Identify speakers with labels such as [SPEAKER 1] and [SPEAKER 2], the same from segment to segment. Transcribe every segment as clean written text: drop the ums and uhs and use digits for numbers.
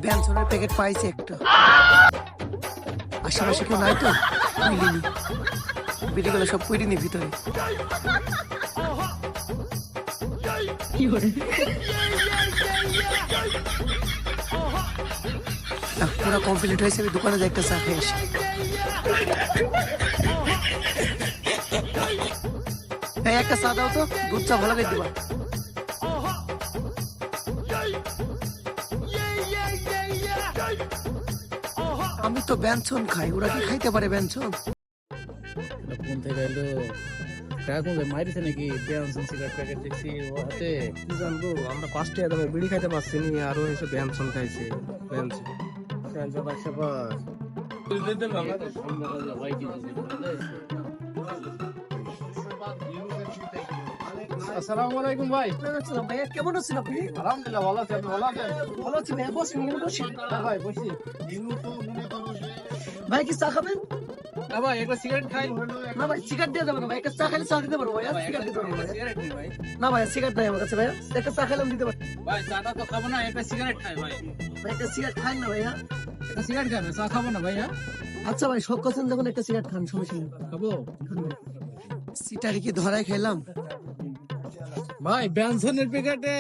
[SPEAKER 1] ব্যঞ্জনের packet পাইছি একটা, আশেপাশে কেউ নাই তো, বুঝলিনি বেরিয়ে গেল সব কইরিনি ভিতরে। পুরো কমপ্লিট হয়েছে, আমি দোকানে যাই একটা চা খেয়ে আসি। একটা চা দাও তো, দুধ চা ভালো করে দিবা। আমি তো ব্যঞ্জন খাই, ওরা কি খাইতে পারে ব্যঞ্জন?
[SPEAKER 2] কোন থেকে এলো মারিছে নাকি? সিগারেট প্যাকেট দেখছি ও হাতে।
[SPEAKER 3] কি জানবো, আমরা 5 টাকা দামে বিড়ি খাইতে পারছি নি, আর ও এসে ব্যঞ্জন খাইছে।
[SPEAKER 2] আসসালামু আলাইকুম ভাই।
[SPEAKER 1] ভাইয়া কেমন আছেন আপনি?
[SPEAKER 2] আলহামদুলিল্লাহ ভালো আছি, আপনি ভালো আছেন?
[SPEAKER 1] ভালো আছি ভাইয়া, বসেন বসেন।
[SPEAKER 2] ভাই বসি।
[SPEAKER 1] ভাই কি চা খাবেন?
[SPEAKER 2] না ভাই একটা সিগারেট খাই।
[SPEAKER 1] না ভাই সিগারেট দিয়ে যাবেন না ভাই, একটা চা খাইলে চা দিতে পারবো ভাইয়া, সিগারেট দিতে পারবো ভাইয়া।
[SPEAKER 2] সিগারেট নেই ভাই।
[SPEAKER 1] না ভাইয়া সিগারেট নাই আমার কাছে ভাইয়া, একটা চা খাইলে আমি দিতে পারবো।
[SPEAKER 2] ভাই চাটা তো খাবো না, একটা সিগারেট খাই ভাই।
[SPEAKER 1] ভাই একটা সিগারেট খাই না ভাইয়া।
[SPEAKER 2] একটা সিগারেট খাবে, চা খাবো না ভাইয়া।
[SPEAKER 1] আচ্ছা ভাই সব কথা যখন একটা সিগারেট খান, সমস্যা নেই।
[SPEAKER 2] খাবো
[SPEAKER 1] সিটারি কি ধরাই খেলাম
[SPEAKER 2] ভাই। ব্যঞ্জনের প্যাকেটে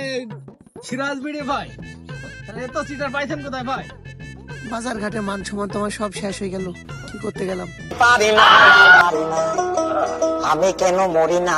[SPEAKER 2] সিরাজ বিড়ি ভাই, তাহলে এত সিটার পাইছেন কোথায় ভাই?
[SPEAKER 1] বাজার ঘাটে মান সম্মান তোমার সব শেষ হয়ে গেল, কি করতে গেলাম?
[SPEAKER 4] পারি না, আমি কেন মরি না।